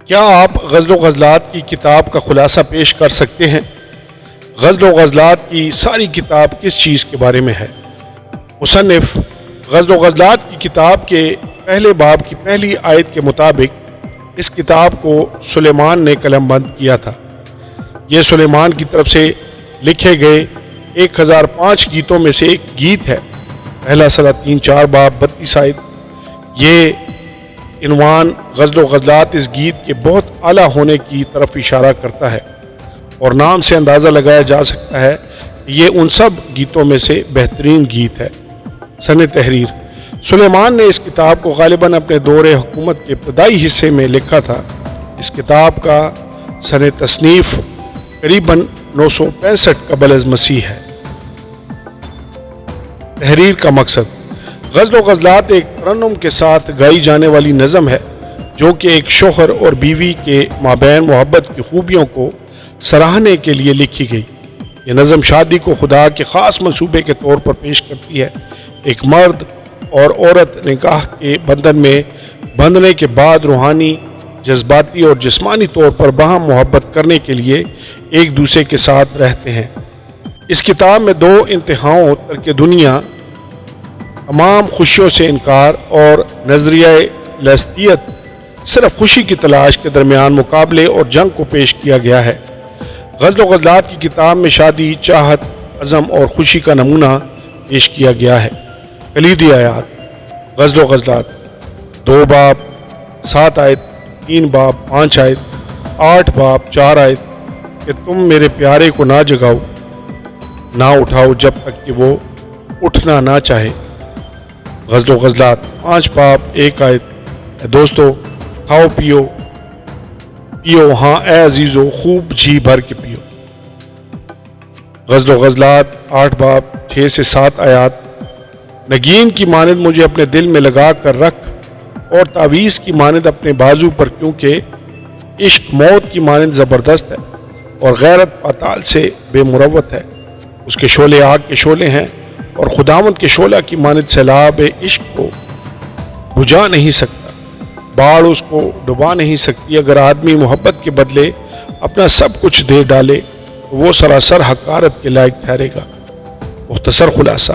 کیا آپ غزل و غزلات کی کتاب کا خلاصہ پیش کر سکتے ہیں؟ غزل و غزلات کی ساری کتاب کس چیز کے بارے میں ہے؟ مصنف غزل و غزلات کی کتاب کے پہلے باب کی پہلی آیت کے مطابق اس کتاب کو سلیمان نے قلم بند کیا تھا۔ یہ سلیمان کی طرف سے لکھے گئے 1005 گیتوں میں سے ایک گیت ہے۔ پہلا سرا 3-4 باب 32 آیت۔ یہ عنوان غزل و غزلات اس گیت کے بہت اعلیٰ ہونے کی طرف اشارہ کرتا ہے، اور نام سے اندازہ لگایا جا سکتا ہے کہ یہ ان سب گیتوں میں سے بہترین گیت ہے۔ سن تحریر: سلیمان نے اس کتاب کو غالباً اپنے دور حکومت کے ابتدائی حصے میں لکھا تھا۔ اس کتاب کا سن تصنیف قریباً 965 قبل از مسیح ہے۔ تحریر کا مقصد: غزل و غزلات ایک ترنم کے ساتھ گائی جانے والی نظم ہے جو کہ ایک شوہر اور بیوی کے مابین محبت کی خوبیوں کو سراہنے کے لیے لکھی گئی۔ یہ نظم شادی کو خدا کے خاص منصوبے کے طور پر پیش کرتی ہے۔ ایک مرد اور عورت نکاح کے بندھن میں بندھنے کے بعد روحانی، جذباتی اور جسمانی طور پر باہم محبت کرنے کے لیے ایک دوسرے کے ساتھ رہتے ہیں۔ اس کتاب میں دو انتہاؤں ترک دنیا، تمام خوشیوں سے انکار اور نظریہ لذتیت، صرف خوشی کی تلاش کے درمیان مقابلے اور جنگ کو پیش کیا گیا ہے۔ غزل و غزلات کی کتاب میں شادی، چاہت، عزم اور خوشی کا نمونہ پیش کیا گیا ہے۔ کلیدی آیات: غزل و غزلات 2 باب 7 آیت، 3 باب 5 آیت، 8 باب 4 آیت کہ تم میرے پیارے کو نہ جگاؤ، نہ اٹھاؤ جب تک کہ وہ اٹھنا نہ چاہے۔ غزل و غزلات 5 باب 1 آیت: اے دوستو کھاؤ پیو ہاں اے عزیزو خوب جی بھر کے پیو۔ غزل و غزلات 8 باب 6 سے 7 آیات: نگین کی مانند مجھے اپنے دل میں لگا کر رکھ اور تعویذ کی مانند اپنے بازو پر، کیونکہ عشق موت کی مانند زبردست ہے اور غیرت پاتال سے بے مروت ہے۔ اس کے شعلے آگ کے شعلے ہیں اور خداوند کے شعلہ کی مانند سیلاب عشق کو بجھا نہیں سکتا، باڑ اس کو ڈبا نہیں سکتی۔ اگر آدمی محبت کے بدلے اپنا سب کچھ دے ڈالے تو وہ سراسر حقارت کے لائق ٹھہرے گا۔ مختصر خلاصہ: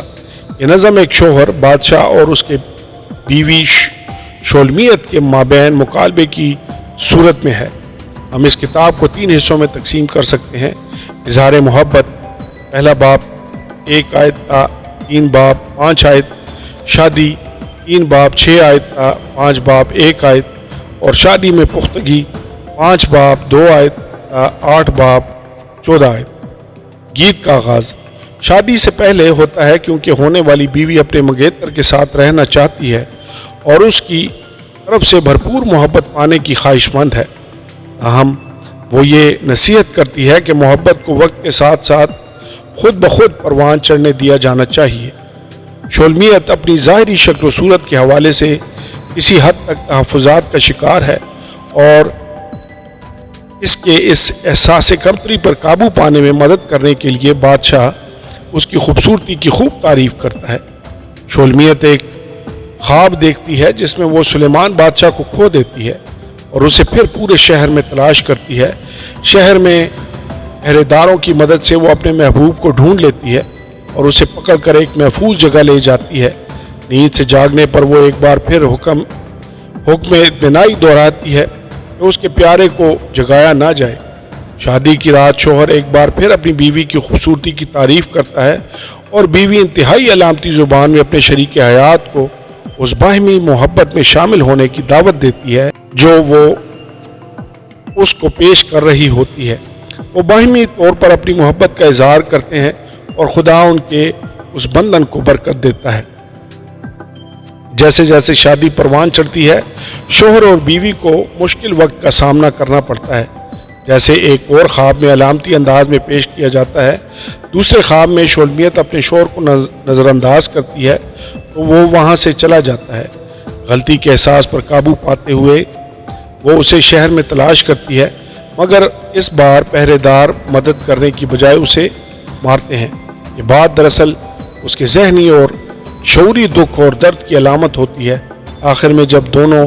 یہ نظم ایک شوہر، بادشاہ اور اس کے بیوی شولمیت کے مابین مکالمے کی صورت میں ہے۔ ہم اس کتاب کو 3 حصوں میں تقسیم کر سکتے ہیں۔ اظہار محبت: پہلا باب 1 آیت تا 3 باب 5 آیت، شادی 3 باب 6 آیت تا 5 باب 1 آیت، اور شادی میں پختگی 5 باب 2 آیت تا 8 باب 14 آیت۔ گیت کا آغاز شادی سے پہلے ہوتا ہے کیونکہ ہونے والی بیوی اپنے منگیتر کے ساتھ رہنا چاہتی ہے اور اس کی طرف سے بھرپور محبت پانے کی خواہش مند ہے۔ تاہم وہ یہ نصیحت کرتی ہے کہ محبت کو وقت کے ساتھ ساتھ خود بخود پروان چڑھنے دیا جانا چاہیے۔ شولمیت اپنی ظاہری شکل و صورت کے حوالے سے کسی حد تک تحفظات کا شکار ہے اور اس احساس کمتری پر قابو پانے میں مدد کرنے کے لیے بادشاہ اس کی خوبصورتی کی خوب تعریف کرتا ہے۔ شولمیت ایک خواب دیکھتی ہے جس میں وہ سلیمان بادشاہ کو کھو دیتی ہے اور اسے پھر پورے شہر میں تلاش کرتی ہے۔ شہر میں پہرے داروں کی مدد سے وہ اپنے محبوب کو ڈھونڈ لیتی ہے اور اسے پکڑ کر ایک محفوظ جگہ لے جاتی ہے۔ نیند سے جاگنے پر وہ ایک بار پھر حکم اطمینائی دہراتی ہے کہ اس کے پیارے کو جگایا نہ جائے۔ شادی کی رات شوہر ایک بار پھر اپنی بیوی کی خوبصورتی کی تعریف کرتا ہے اور بیوی انتہائی علامتی زبان میں اپنے شریک حیات کو اس باہمی محبت میں شامل ہونے کی دعوت دیتی ہے جو وہ اس کو پیش کر رہی ہوتی ہے۔ وہ باہمی طور پر اپنی محبت کا اظہار کرتے ہیں اور خدا ان کے اس بندھن کو برکت دیتا ہے۔ جیسے جیسے شادی پروان چڑھتی ہے، شوہر اور بیوی کو مشکل وقت کا سامنا کرنا پڑتا ہے، جیسے ایک اور خواب میں علامتی انداز میں پیش کیا جاتا ہے۔ دوسرے خواب میں شولمیت اپنے شوہر کو نظر انداز کرتی ہے تو وہ وہاں سے چلا جاتا ہے۔ غلطی کے احساس پر قابو پاتے ہوئے وہ اسے شہر میں تلاش کرتی ہے، مگر اس بار پہرے دار مدد کرنے کی بجائے اسے مارتے ہیں۔ یہ بات دراصل اس کے ذہنی اور شعوری دکھ اور درد کی علامت ہوتی ہے۔ آخر میں جب دونوں